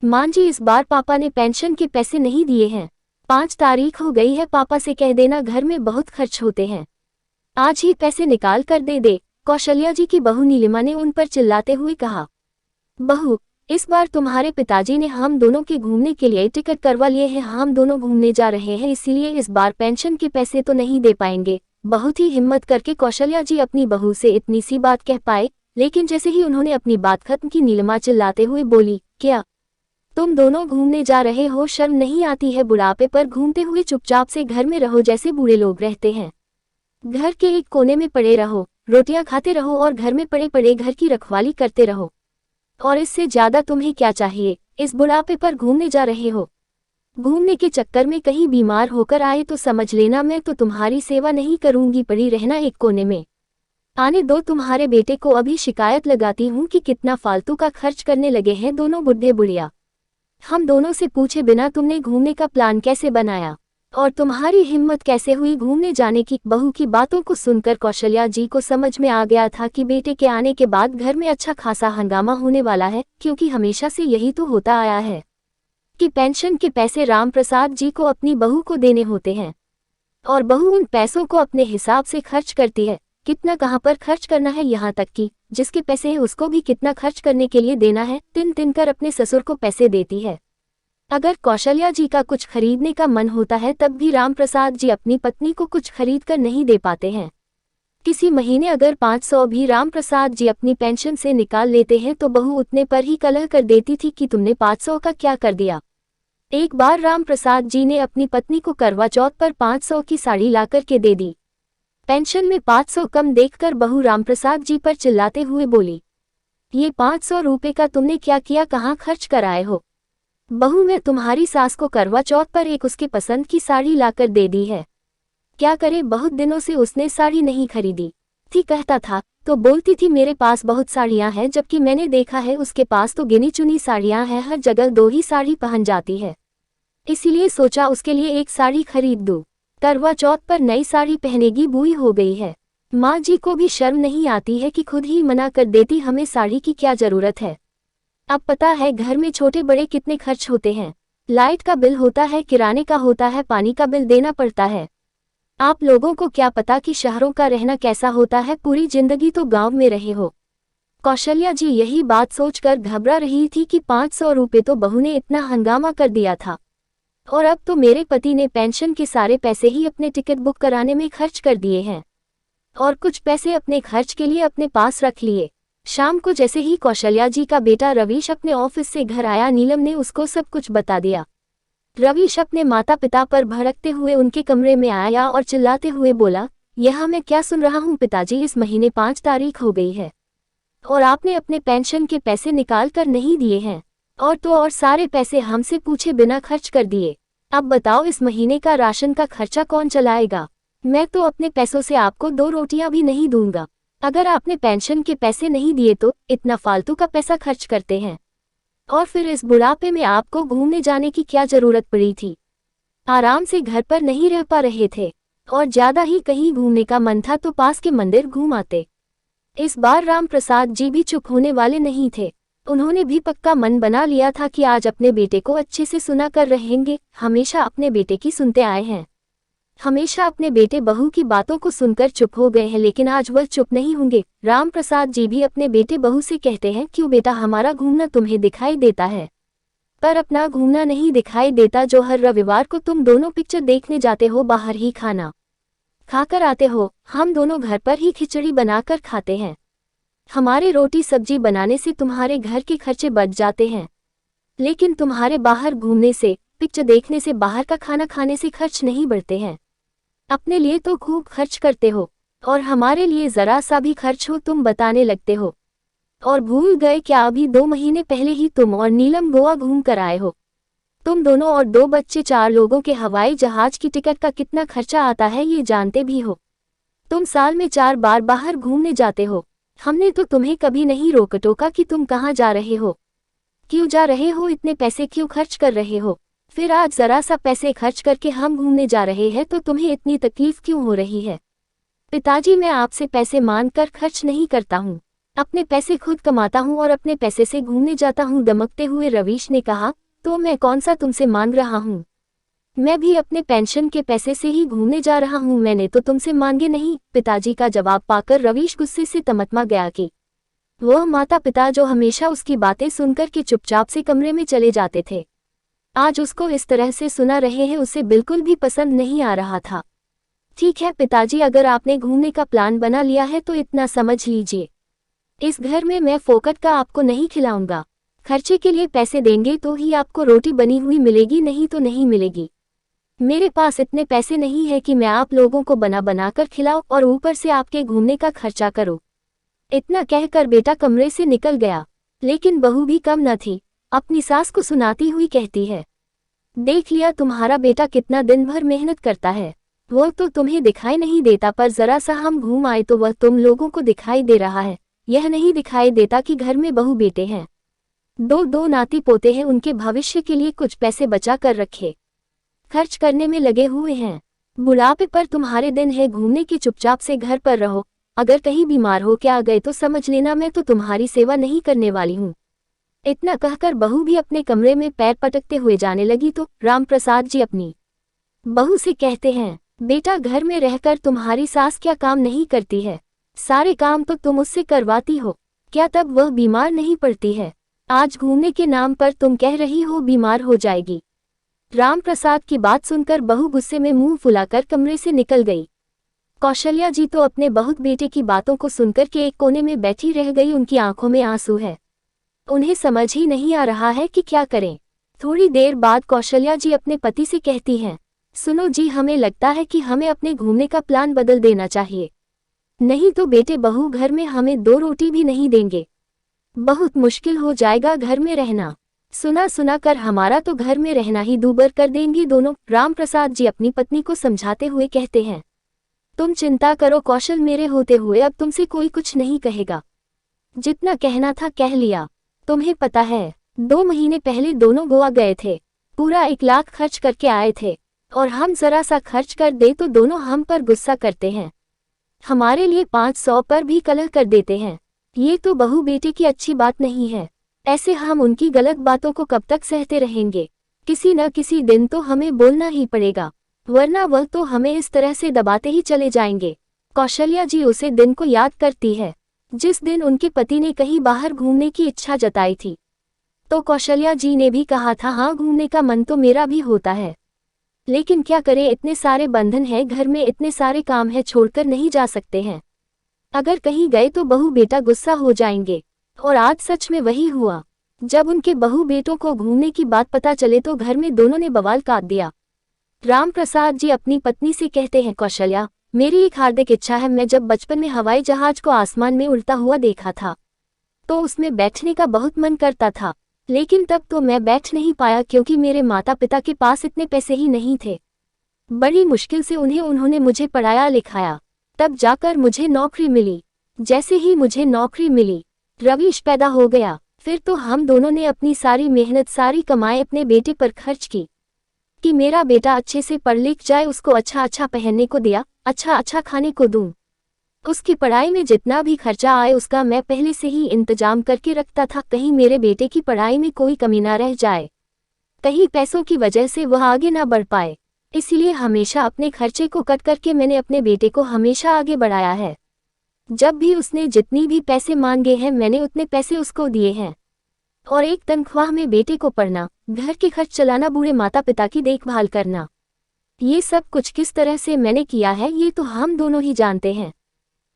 मां जी, इस बार पापा ने पेंशन के पैसे नहीं दिए हैं। 5 तारीख हो गई है, पापा से कह देना, घर में बहुत खर्च होते हैं। आज ही पैसे निकाल कर दे दे। कौशल्या जी की बहू नीलिमा ने उन पर चिल्लाते हुए कहा। बहू, इस बार तुम्हारे पिताजी ने हम दोनों के घूमने के लिए टिकट करवा लिए हैं। हम दोनों घूमने जा रहे हैं, इसीलिए इस बार पेंशन के पैसे तो नहीं दे पाएंगे। बहुत ही हिम्मत करके कौशल्या जी अपनी बहू से इतनी सी बात कह पाए, लेकिन जैसे ही उन्होंने अपनी बात खत्म की, नीलिमा चिल्लाते हुए बोली, क्या तुम दोनों घूमने जा रहे हो? शर्म नहीं आती है? बुढ़ापे पर घूमते हुए चुपचाप से घर में रहो जैसे बूढ़े लोग रहते हैं। घर के एक कोने में पड़े रहो, रोटियां खाते रहो और घर में पड़े पड़े घर की रखवाली करते रहो। और इससे ज्यादा तुम्हें क्या चाहिए? इस बुढ़ापे पर घूमने जा रहे हो। घूमने के चक्कर में कहीं बीमार होकर आए तो समझ लेना, मैं तो तुम्हारी सेवा नहीं करूंगी। पड़ी रहना एक कोने में। आने दो तुम्हारे बेटे को, अभी शिकायत लगाती हूँ कि कितना फालतू का खर्च करने लगे हैं दोनों बुढ़े बुढ़िया। हम दोनों से पूछे बिना तुमने घूमने का प्लान कैसे बनाया? और तुम्हारी हिम्मत कैसे हुई घूमने जाने की? बहू की बातों को सुनकर कौशल्या जी को समझ में आ गया था कि बेटे के आने के बाद घर में अच्छा खासा हंगामा होने वाला है, क्योंकि हमेशा से यही तो होता आया है कि पेंशन के पैसे रामप्रसाद जी को अपनी बहू को देने होते हैं और बहू उन पैसों को अपने हिसाब से खर्च करती है। कितना कहाँ पर खर्च करना है, यहाँ तक कि जिसके पैसे हैं उसको भी कितना खर्च करने के लिए देना है, तिन तिन कर अपने ससुर को पैसे देती है। अगर कौशल्या जी का कुछ खरीदने का मन होता है तब भी रामप्रसाद जी अपनी पत्नी को कुछ खरीद कर नहीं दे पाते हैं। किसी महीने अगर 500 भी रामप्रसाद जी अपनी पेंशन से निकाल लेते हैं तो बहू उतने पर ही कलह कर देती थी कि तुमने 500 का क्या कर दिया। एक बार रामप्रसाद जी ने अपनी पत्नी को करवा चौथ पर 500 की साड़ी लाकर के दे दी। पेंशन में 500 कम देखकर बहू रामप्रसाद जी पर चिल्लाते हुए बोली, ये 500 रुपये का तुमने क्या किया, कहाँ खर्च कर आए हो? बहू, मैं तुम्हारी सास को करवा चौथ पर एक उसके पसंद की साड़ी लाकर दे दी है। क्या करे, बहुत दिनों से उसने साड़ी नहीं खरीदी थी। कहता था तो बोलती थी मेरे पास बहुत साड़ियां हैं, जबकि मैंने देखा है उसके पास तो गिनी चुनी साड़ियां हैं, हर जगह 2 ही साड़ी पहन जाती है। इसीलिए सोचा उसके लिए एक साड़ी खरीद दूं। करवा चौथ पर नई साड़ी पहनेगी, बूढ़ी हो गई है। माँ जी को भी शर्म नहीं आती है कि खुद ही मना कर देती, हमें साड़ी की क्या जरूरत है। अब पता है घर में छोटे बड़े कितने खर्च होते हैं। लाइट का बिल होता है, किराने का होता है, पानी का बिल देना पड़ता है। आप लोगों को क्या पता कि शहरों का रहना कैसा होता है, पूरी जिंदगी तो गांव में रहे हो। कौशल्या जी यही बात सोचकर घबरा रही थी कि 500 रुपये तो बहू ने इतना हंगामा कर दिया था, और अब तो मेरे पति ने पेंशन के सारे पैसे ही अपने टिकट बुक कराने में खर्च कर दिए हैं और कुछ पैसे अपने खर्च के लिए अपने पास रख लिए। शाम को जैसे ही कौशल्या जी का बेटा रवीश अपने ऑफिस से घर आया, नीलम ने उसको सब कुछ बता दिया। रवीश अपने माता पिता पर भड़कते हुए उनके कमरे में आया और चिल्लाते हुए बोला, यह मैं क्या सुन रहा हूँ पिताजी, इस महीने 5 तारीख हो गई है और आपने अपने पेंशन के पैसे निकाल कर नहीं दिए हैं, और तो और सारे पैसे हमसे पूछे बिना खर्च कर दिए। अब बताओ इस महीने का राशन का खर्चा कौन चलाएगा? मैं तो अपने पैसों से आपको 2 रोटियां भी नहीं दूंगा। अगर आपने पेंशन के पैसे नहीं दिए तो इतना फालतू का पैसा खर्च करते हैं, और फिर इस बुढ़ापे में आपको घूमने जाने की क्या जरूरत पड़ी थी? आराम से घर पर नहीं रह पा रहे थे, और ज्यादा ही कहीं घूमने का मन था तो पास के मंदिर घूम आते। इस बार रामप्रसाद जी भी चुप होने वाले नहीं थे। उन्होंने भी पक्का मन बना लिया था कि आज अपने बेटे को अच्छे से सुना कर रहेंगे। हमेशा अपने बेटे की सुनते आए हैं, हमेशा अपने बेटे बहू की बातों को सुनकर चुप हो गए हैं, लेकिन आज वह चुप नहीं होंगे। रामप्रसाद जी भी अपने बेटे बहू से कहते हैं, क्यों बेटा, हमारा घूमना तुम्हें दिखाई देता है पर अपना घूमना नहीं दिखाई देता। जो हर रविवार को तुम दोनों पिक्चर देखने जाते हो, बाहर ही खाना खाकर आते हो, हम दोनों घर पर ही खिचड़ी बनाकर खाते हैं। हमारे रोटी सब्जी बनाने से तुम्हारे घर के खर्चे बच जाते हैं, लेकिन तुम्हारे बाहर घूमने से, पिक्चर देखने से, बाहर का खाना खाने से खर्च नहीं बढ़ते हैं। अपने लिए तो खूब खर्च करते हो और हमारे लिए जरा सा भी खर्च हो तुम बताने लगते हो। और भूल गए क्या, अभी 2 महीने पहले ही तुम और नीलम गोवा घूम कर आए हो। तुम दोनों और 2 बच्चे, 4 लोगों के हवाई जहाज की टिकट का कितना खर्चा आता है ये जानते भी हो। तुम साल में 4 बार बाहर घूमने जाते हो। हमने तो तुम्हें कभी नहीं रोक टोका कि तुम कहाँ जा रहे हो, क्यों जा रहे हो, इतने पैसे क्यों खर्च कर रहे हो। फिर आज जरा सा पैसे खर्च करके हम घूमने जा रहे हैं तो तुम्हें इतनी तकलीफ क्यों हो रही है? पिताजी, मैं आपसे पैसे मांग कर खर्च नहीं करता हूँ। अपने पैसे खुद कमाता हूँ और अपने पैसे से घूमने जाता हूँ, दमकते हुए रवीश ने कहा। तो मैं कौन सा तुमसे मांग रहा हूँ? मैं भी अपने पेंशन के पैसे से ही घूमने जा रहा हूँ, मैंने तो तुमसे मांगे नहीं। पिताजी का जवाब पाकर रवीश गुस्से से तमतमा गया कि वह माता पिता जो हमेशा उसकी बातें सुनकर के चुपचाप से कमरे में चले जाते थे, आज उसको इस तरह से सुना रहे हैं, उसे बिल्कुल भी पसंद नहीं आ रहा था। ठीक है पिताजी, अगर आपने घूमने का प्लान बना लिया है तो इतना समझ लीजिए, इस घर में मैं फोकट का आपको नहीं खिलाऊंगा। खर्चे के लिए पैसे देंगे तो ही आपको रोटी बनी हुई मिलेगी, नहीं तो नहीं मिलेगी। मेरे पास इतने पैसे नहीं है कि मैं आप लोगों को बना बनाकर खिलाऊं और ऊपर से आपके घूमने का खर्चा करूं। इतना कहकर बेटा कमरे से निकल गया। लेकिन बहू भी कम न थी, अपनी सास को सुनाती हुई कहती है, देख लिया तुम्हारा बेटा कितना दिन भर मेहनत करता है, वो तो तुम्हें दिखाई नहीं देता, पर जरा सा हम घूम आए तो वह तुम लोगों को दिखाई दे रहा है। यह नहीं दिखाई देता कि घर में बहू बेटे हैं, दो नाती पोते हैं, उनके भविष्य के लिए कुछ पैसे बचा कर रखे, खर्च करने में लगे हुए हैं। बुढ़ापे पर तुम्हारे दिन है घूमने की, चुपचाप से घर पर रहो। अगर कहीं बीमार हो के आ गए तो समझ लेना मैं तो तुम्हारी सेवा नहीं करने वाली हूँ। इतना कहकर बहू भी अपने कमरे में पैर पटकते हुए जाने लगी तो राम प्रसाद जी अपनी बहू से कहते हैं, बेटा घर में रहकर तुम्हारी सास क्या काम नहीं करती है? सारे काम तो तुम उससे करवाती हो, क्या तब वह बीमार नहीं पड़ती है? आज घूमने के नाम पर तुम कह रही हो बीमार हो जाएगी। राम प्रसाद की बात सुनकर बहू गुस्से में मुंह फुलाकर कमरे से निकल गई। कौशल्या जी तो अपने बहुत बेटे की बातों को सुनकर के एक कोने में बैठी रह गई, उनकी आंखों में आंसू है। उन्हें समझ ही नहीं आ रहा है कि क्या करें। थोड़ी देर बाद कौशल्या जी अपने पति से कहती हैं, सुनो जी, हमें लगता है कि हमें अपने घूमने का प्लान बदल देना चाहिए, नहीं तो बेटे बहू घर में हमें 2 रोटी भी नहीं देंगे। बहुत मुश्किल हो जाएगा घर में रहना। सुना कर हमारा तो घर में रहना ही दूभर कर देंगी दोनों। राम प्रसाद जी अपनी पत्नी को समझाते हुए कहते हैं, तुम चिंता करो कौशल, मेरे होते हुए अब तुमसे कोई कुछ नहीं कहेगा। जितना कहना था कह लिया। तुम्हें पता है 2 महीने पहले दोनों गोवा गए थे, पूरा 1 लाख खर्च करके आए थे, और हम जरा सा खर्च कर दे तो दोनों हम पर गुस्सा करते हैं, हमारे लिए 500 पर भी कलह कर देते हैं। ये तो बहू बेटे की अच्छी बात नहीं है। ऐसे हम उनकी गलत बातों को कब तक सहते रहेंगे? किसी न किसी दिन तो हमें बोलना ही पड़ेगा, वरना वह तो हमें इस तरह से दबाते ही चले जाएंगे। कौशल्या जी उसे दिन को याद करती है जिस दिन उनके पति ने कहीं बाहर घूमने की इच्छा जताई थी। तो कौशल्या जी ने भी कहा था, हाँ घूमने का मन तो मेरा भी होता है, लेकिन क्या करें, इतने सारे बंधन हैं घर में, इतने सारे काम है, छोड़कर नहीं जा सकते हैं। अगर कहीं गए तो बहू बेटा गुस्सा हो जाएंगे। और आज सच में वही हुआ। जब उनके बहू बेटों को घूमने की बात पता चले तो घर में दोनों ने बवाल काट दिया। राम प्रसाद जी अपनी पत्नी से कहते हैं, कौशल्या, मेरी एक हार्दिक इच्छा है, मैं जब बचपन में हवाई जहाज को आसमान में उड़ता हुआ देखा था तो उसमें बैठने का बहुत मन करता था, लेकिन तब तो मैं बैठ नहीं पाया क्योंकि मेरे माता पिता के पास इतने पैसे ही नहीं थे। बड़ी मुश्किल से उन्होंने मुझे पढ़ाया लिखाया, तब जाकर मुझे नौकरी मिली। जैसे ही मुझे नौकरी मिली रवीश पैदा हो गया। फिर तो हम दोनों ने अपनी सारी मेहनत, सारी कमाई अपने बेटे पर खर्च की कि मेरा बेटा अच्छे से पढ़ लिख जाए, उसको अच्छा पहनने को दिया, अच्छा खाने को दूं। उसकी पढ़ाई में जितना भी खर्चा आए उसका मैं पहले से ही इंतजाम करके रखता था, कहीं मेरे बेटे की पढ़ाई में कोई कमी ना रह जाए, कहीं पैसों की वजह से वह आगे ना बढ़ पाए। इसलिए हमेशा अपने खर्चे को कट करके मैंने अपने बेटे को हमेशा आगे बढ़ाया है। जब भी उसने जितनी भी पैसे मांगे हैं मैंने उतने पैसे उसको दिए हैं, और एक तनख्वाह में बेटे को पढ़ना, घर के खर्च चलाना, बूढ़े माता पिता की देखभाल करना, ये सब कुछ किस तरह से मैंने किया है ये तो हम दोनों ही जानते हैं।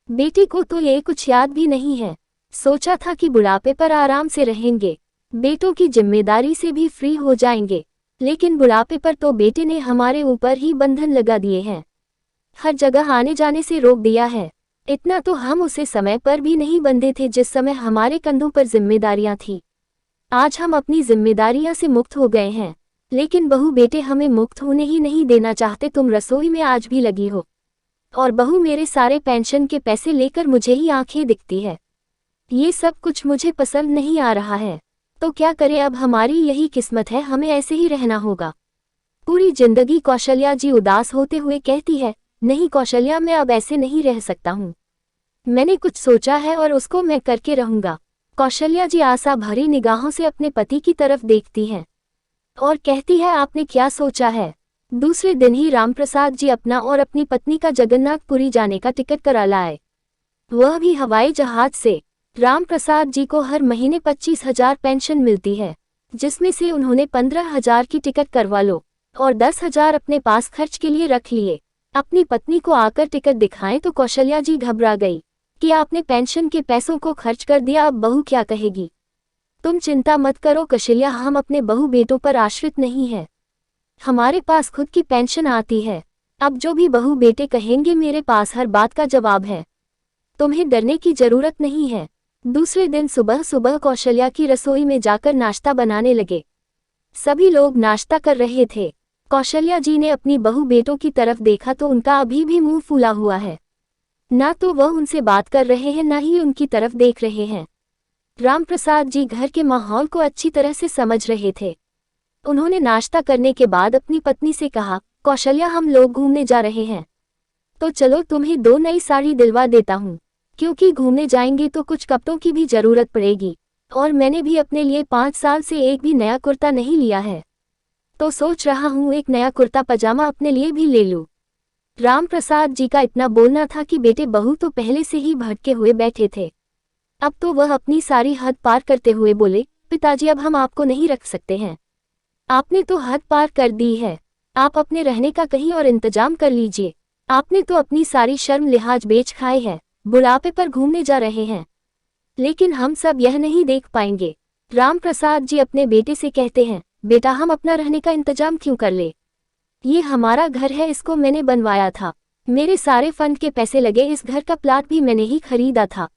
बेटे को तो ये कुछ याद भी नहीं है। सोचा था कि बुढ़ापे पर आराम से रहेंगे, बेटों की जिम्मेदारी से भी फ्री हो जाएंगे, लेकिन बुढ़ापे पर तो बेटे ने हमारे ऊपर ही बंधन लगा दिए हैं, हर जगह आने जाने से रोक दिया है। इतना तो हम उसे समय पर भी नहीं बंधे थे जिस समय हमारे कंधों पर जिम्मेदारियां थी। आज हम अपनी जिम्मेदारियां से मुक्त हो गए हैं, लेकिन बहू बेटे हमें मुक्त होने ही नहीं देना चाहते। तुम रसोई में आज भी लगी हो और बहू मेरे सारे पेंशन के पैसे लेकर मुझे ही आंखें दिखती है। ये सब कुछ मुझे पसंद नहीं आ रहा है, तो क्या करें, अब हमारी यही किस्मत है, हमें ऐसे ही रहना होगा पूरी जिंदगी। कौशल्या जी उदास होते हुए कहती है, नहीं कौशल्या, मैं अब ऐसे नहीं रह सकता हूँ। मैंने कुछ सोचा है और उसको मैं करके रहूंगा। कौशल्या जी आशा भरी निगाहों से अपने पति की तरफ देखती हैं और कहती है, आपने क्या सोचा है? दूसरे दिन ही रामप्रसाद जी अपना और अपनी पत्नी का जगन्नाथपुरी जाने का टिकट करा लाए, वह भी हवाई जहाज से। रामप्रसाद जी को हर महीने 25,000 पेंशन मिलती है, जिसमें से उन्होंने 15,000 की टिकट करवा लो और 10,000 अपने पास खर्च के लिए रख लिए। अपनी पत्नी को आकर टिकट दिखाएं तो कौशल्या जी घबरा गई कि आपने पेंशन के पैसों को खर्च कर दिया, अब बहू क्या कहेगी? तुम चिंता मत करो कौशल्या, हम अपने बहू बेटों पर आश्रित नहीं है, हमारे पास खुद की पेंशन आती है। अब जो भी बहू बेटे कहेंगे मेरे पास हर बात का जवाब है, तुम्हें डरने की जरूरत नहीं है। दूसरे दिन सुबह सुबह कौशल्या की रसोई में जाकर नाश्ता बनाने लगे। सभी लोग नाश्ता कर रहे थे। कौशल्या जी ने अपनी बहू बेटों की तरफ देखा तो उनका अभी भी मुंह फूला हुआ है, ना तो वह उनसे बात कर रहे हैं ना ही उनकी तरफ देख रहे हैं। रामप्रसाद जी घर के माहौल को अच्छी तरह से समझ रहे थे। उन्होंने नाश्ता करने के बाद अपनी पत्नी से कहा, कौशल्या हम लोग घूमने जा रहे हैं, तो चलो तुम्हें 2 नई साड़ी दिलवा देता हूँ, क्योंकि घूमने जाएंगे तो कुछ कपड़ों की भी जरूरत पड़ेगी और मैंने भी अपने लिए 5 साल से एक भी नया कुर्ता नहीं लिया है, तो सोच रहा हूँ एक नया कुर्ता पजामा अपने लिए भी ले लूँ। रामप्रसाद जी का इतना बोलना था कि बेटे बहू तो पहले से ही भटके हुए बैठे थे। अब तो वह अपनी सारी हद पार करते हुए बोले, पिताजी अब हम आपको नहीं रख सकते हैं, आपने तो हद पार कर दी है, आप अपने रहने का कहीं और इंतजाम कर लीजिए। आपने तो अपनी सारी शर्म लिहाज बेच खाए है, बुढ़ापे पर घूमने जा रहे हैं, लेकिन हम सब यह नहीं देख पाएंगे। रामप्रसाद जी अपने बेटे से कहते हैं, बेटा हम अपना रहने का इंतजाम क्यों कर ले, ये हमारा घर है, इसको मैंने बनवाया था, मेरे सारे फंड के पैसे लगे, इस घर का प्लाट भी मैंने ही खरीदा था,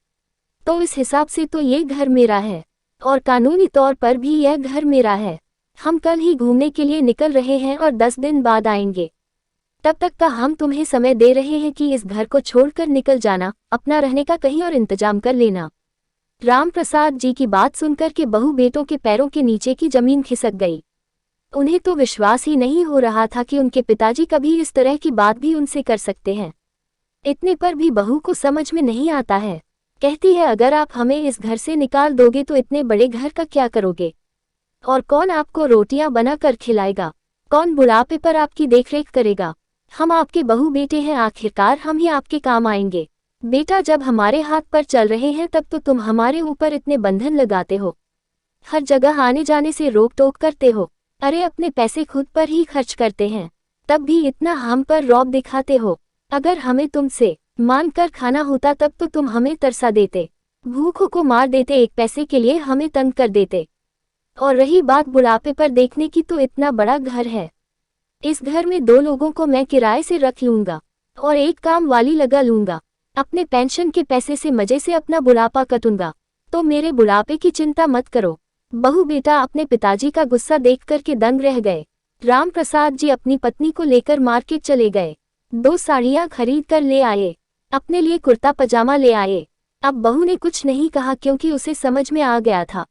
तो इस हिसाब से तो ये घर मेरा है और कानूनी तौर पर भी यह घर मेरा है। हम कल ही घूमने के लिए निकल रहे हैं और 10 दिन बाद आएंगे, तब तक का हम तुम्हें समय दे रहे हैं कि इस घर को छोड़कर निकल जाना, अपना रहने का कहीं और इंतजाम कर लेना। रामप्रसाद जी की बात सुनकर के बहू बेटों के पैरों के नीचे की जमीन खिसक गई। उन्हें तो विश्वास ही नहीं हो रहा था कि उनके पिताजी कभी इस तरह की बात भी उनसे कर सकते हैं। इतने पर भी बहू को समझ में नहीं आता है। कहती है, अगर आप हमें इस घर से निकाल दोगे तो इतने बड़े घर का क्या करोगे, और कौन आपको रोटियां बनाकर खिलाएगा, कौन बुढ़ापे पर आपकी देखरेख करेगा? हम आपके बहू बेटे हैं, आखिरकार हम ही आपके काम आएंगे। बेटा जब हमारे हाथ पर चल रहे हैं तब तो तुम हमारे ऊपर इतने बंधन लगाते हो, हर जगह आने जाने से रोक टोक करते हो, अरे अपने पैसे खुद पर ही खर्च करते हैं, तब भी इतना हम पर रौब दिखाते हो। अगर हमें तुमसे मान कर खाना होता तब तो तुम हमें तरसा देते, भूखों को मार देते, एक पैसे के लिए हमें तंग कर देते। और रही बात बुढ़ापे पर देखने की, तो इतना बड़ा घर है, इस घर में 2 लोगों को मैं किराए से रख लूंगा और एक काम वाली लगा लूंगा, अपने पेंशन के पैसे से मजे से अपना बुढ़ापा कटूंगा, तो मेरे बुढ़ापे की चिंता मत करो। बहू बेटा अपने पिताजी का गुस्सा देख कर के दंग रह गए। रामप्रसाद जी अपनी पत्नी को लेकर मार्केट चले गए, 2 साड़ियां खरीद कर ले आए, अपने लिए कुर्ता पजामा ले आए। अब बहू ने कुछ नहीं कहा क्योंकि उसे समझ में आ गया था,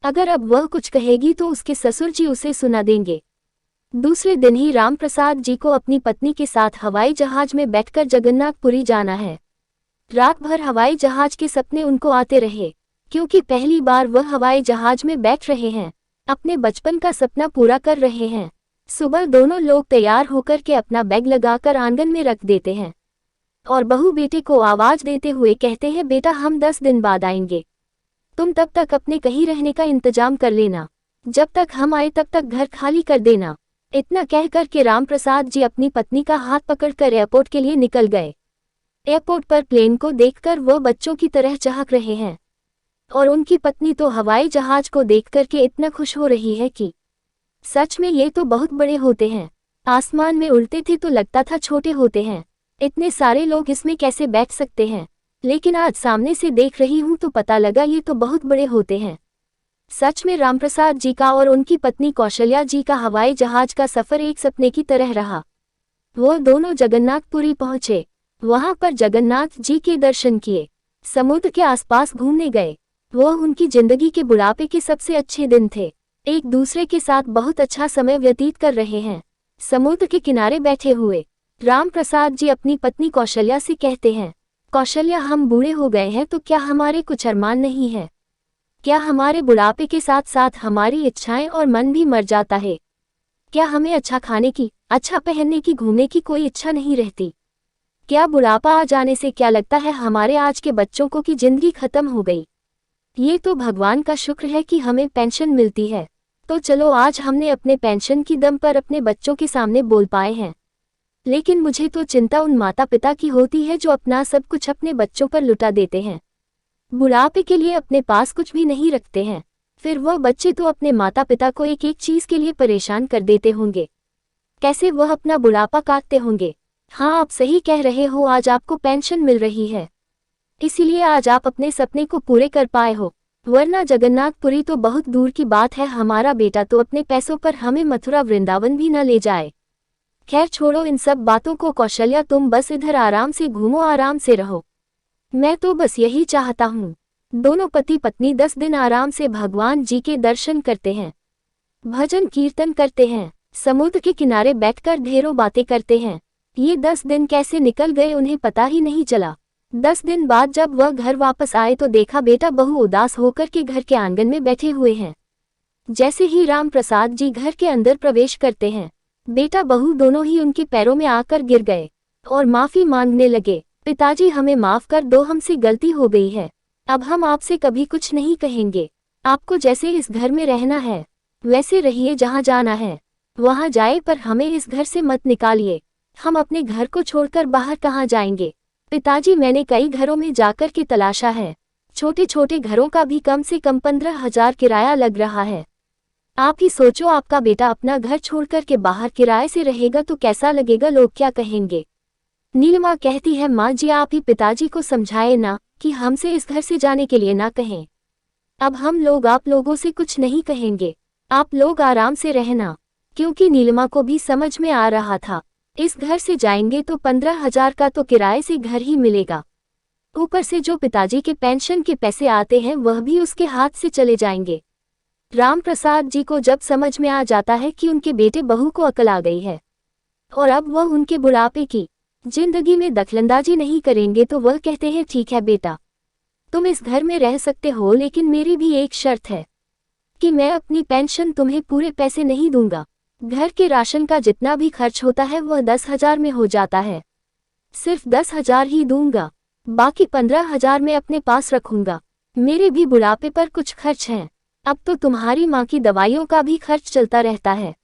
अगर अब वह कुछ कहेगी तो उसके ससुर जी उसे सुना देंगे। दूसरे दिन ही रामप्रसाद जी को अपनी पत्नी के साथ हवाई जहाज में बैठकर जगन्नाथपुरी जाना है। रात भर हवाई जहाज के सपने उनको आते रहे, क्योंकि पहली बार वह हवाई जहाज में बैठ रहे हैं, अपने बचपन का सपना पूरा कर रहे हैं। सुबह दोनों लोग तैयार होकर के अपना बैग लगाकर आंगन में रख देते हैं और बहू बेटे को आवाज देते हुए कहते हैं, बेटा हम 10 दिन बाद आएंगे, तुम तब तक अपने कहीं रहने का इंतजाम कर लेना, जब तक हम आए तब तक घर खाली कर देना। इतना कहकर के रामप्रसाद जी अपनी पत्नी का हाथ पकड़कर एयरपोर्ट के लिए निकल गए। एयरपोर्ट पर प्लेन को देखकर वो बच्चों की तरह चहक रहे हैं और उनकी पत्नी तो हवाई जहाज को देखकर के इतना खुश हो रही है कि सच में ये तो बहुत बड़े होते हैं, आसमान में उड़ते थे तो लगता था छोटे होते हैं, इतने सारे लोग इसमें कैसे बैठ सकते हैं, लेकिन आज सामने से देख रही हूं तो पता लगा ये तो बहुत बड़े होते हैं। सच में रामप्रसाद जी का और उनकी पत्नी कौशल्या जी का हवाई जहाज का सफर एक सपने की तरह रहा। वो दोनों जगन्नाथपुरी पहुंचे, वहां पर जगन्नाथ जी के दर्शन किए, समुद्र के आसपास घूमने गए। वो उनकी जिंदगी के बुढ़ापे के सबसे अच्छे दिन थे, एक दूसरे के साथ बहुत अच्छा समय व्यतीत कर रहे हैं। समुद्र के किनारे बैठे हुए रामप्रसाद जी अपनी पत्नी कौशल्या से कहते हैं, कौशल्या, हम बूढ़े हो गए हैं तो क्या हमारे कुछ अरमान नहीं है? क्या हमारे बुढ़ापे के साथ साथ हमारी इच्छाएं और मन भी मर जाता है? क्या हमें अच्छा खाने की, अच्छा पहनने की, घूमने की कोई इच्छा नहीं रहती? क्या बुढ़ापा आ जाने से क्या लगता है हमारे आज के बच्चों को कि जिंदगी खत्म हो गई? ये तो भगवान का शुक्र है कि हमें पेंशन मिलती है। तो चलो, आज हमने अपने पेंशन की दम पर अपने बच्चों के सामने बोल पाए हैं। लेकिन मुझे तो चिंता उन माता पिता की होती है जो अपना सब कुछ अपने बच्चों पर लुटा देते हैं, बुढ़ापे के लिए अपने पास कुछ भी नहीं रखते हैं। फिर वह बच्चे तो अपने माता पिता को एक एक चीज के लिए परेशान कर देते होंगे। कैसे वह अपना बुढ़ापा काटते होंगे। हाँ, आप सही कह रहे हो, आज आपको पेंशन मिल रही है, इसीलिए आज आप अपने सपने को पूरे कर पाए हो, वरना जगन्नाथपुरी तो बहुत दूर की बात है, हमारा बेटा तो अपने पैसों पर हमें मथुरा वृंदावन भी न ले जाए। खैर छोड़ो इन सब बातों को कौशल्या, तुम बस इधर आराम से घूमो, आराम से रहो। मैं तो बस यही चाहता हूँ। दोनों पति पत्नी 10 दिन आराम से भगवान जी के दर्शन करते हैं, भजन कीर्तन करते हैं, समुद्र के किनारे बैठकर ढेरों बातें करते हैं। ये 10 दिन कैसे निकल गए उन्हें पता ही नहीं चला। 10 दिन बाद जब वह घर वापस आए तो देखा बेटा बहू उदास होकर के घर के आंगन में बैठे हुए हैं। जैसे ही राम प्रसाद जी घर के अंदर प्रवेश करते हैं, बेटा बहू दोनों ही उनके पैरों में आकर गिर गए और माफी मांगने लगे। पिताजी, हमें माफ कर दो, हमसे गलती हो गई है, अब हम आपसे कभी कुछ नहीं कहेंगे। आपको जैसे इस घर में रहना है वैसे रहिए, जहाँ जाना है वहाँ जाए, पर हमें इस घर से मत निकालिए। हम अपने घर को छोड़कर बाहर कहाँ जाएंगे? पिताजी, मैंने कई घरों में जाकर के तलाशा है, छोटे छोटे घरों का भी कम से कम 15,000 किराया लग रहा है। आप ही सोचो, आपका बेटा अपना घर छोड़कर के बाहर किराए से रहेगा तो कैसा लगेगा, लोग क्या कहेंगे? नीलिमा कहती है, माँ जी आप ही पिताजी को समझाए ना कि हमसे इस घर से जाने के लिए ना कहें। अब हम लोग आप लोगों से कुछ नहीं कहेंगे, आप लोग आराम से रहना। क्योंकि नीलिमा को भी समझ में आ रहा था, इस घर से जाएंगे तो 15,000 का तो किराए से घर ही मिलेगा, ऊपर से जो पिताजी के पेंशन के पैसे आते हैं वह भी उसके हाथ से चले जाएंगे। राम प्रसाद जी को जब समझ में आ जाता है कि उनके बेटे बहू को अकल आ गई है और अब वह उनके बुढ़ापे की जिंदगी में दखलंदाजी नहीं करेंगे, तो वह कहते हैं, ठीक है बेटा, तुम इस घर में रह सकते हो, लेकिन मेरी भी एक शर्त है कि मैं अपनी पेंशन तुम्हें पूरे पैसे नहीं दूंगा। घर के राशन का जितना भी खर्च होता है वह 10,000 में हो जाता है, सिर्फ 10,000 ही दूंगा, बाकी 15,000 में अपने पास रखूंगा। मेरे भी बुढ़ापे पर कुछ खर्च हैं, अब तो तुम्हारी माँ की दवाइयों का भी खर्च चलता रहता है,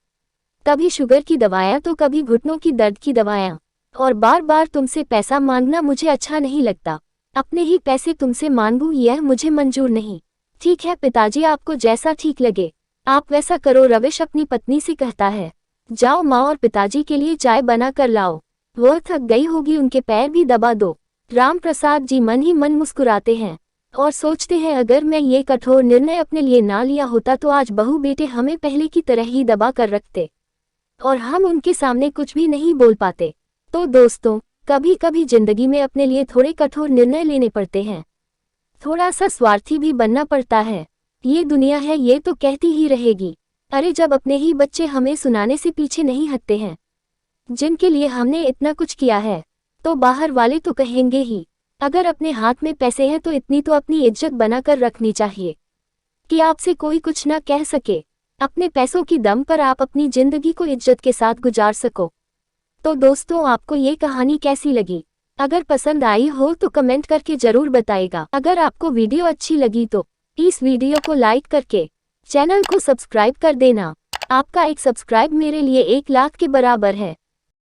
कभी शुगर की दवाएं तो कभी घुटनों की दर्द की दवाएं, और बार बार तुमसे पैसा मांगना मुझे अच्छा नहीं लगता। अपने ही पैसे तुमसे मांगूं यह मुझे मंजूर नहीं। ठीक है पिताजी, आपको जैसा ठीक लगे आप वैसा करो, रविश अपनी पत्नी से कहता है। जाओ माँ और पिताजी के लिए चाय बना कर लाओ, वह थक गई होगी, उनके पैर भी दबा दो। राम प्रसाद जी मन ही मन मुस्कुराते हैं और सोचते हैं, अगर मैं ये कठोर निर्णय अपने लिए ना लिया होता तो आज बहू बेटे हमें पहले की तरह ही दबा कर रखते और हम उनके सामने कुछ भी नहीं बोल पाते। तो दोस्तों, कभी कभी जिंदगी में अपने लिए थोड़े कठोर निर्णय लेने पड़ते हैं, थोड़ा सा स्वार्थी भी बनना पड़ता है। ये दुनिया है, ये तो कहती ही रहेगी। अरे जब अपने ही बच्चे हमें सुनाने से पीछे नहीं हटते हैं, जिनके लिए हमने इतना कुछ किया है, तो बाहर वाले तो कहेंगे ही। अगर अपने हाथ में पैसे हैं तो इतनी तो अपनी इज्जत बनाकर रखनी चाहिए कि आपसे कोई कुछ ना कह सके। अपने पैसों की दम पर आप अपनी जिंदगी को इज्जत के साथ गुजार सको। तो दोस्तों, आपको ये कहानी कैसी लगी? अगर पसंद आई हो तो कमेंट करके जरूर बताइएगा। अगर आपको वीडियो अच्छी लगी तो इस वीडियो को लाइक करके चैनल को सब्सक्राइब कर देना। आपका एक सब्सक्राइब मेरे लिए 1 लाख के बराबर है।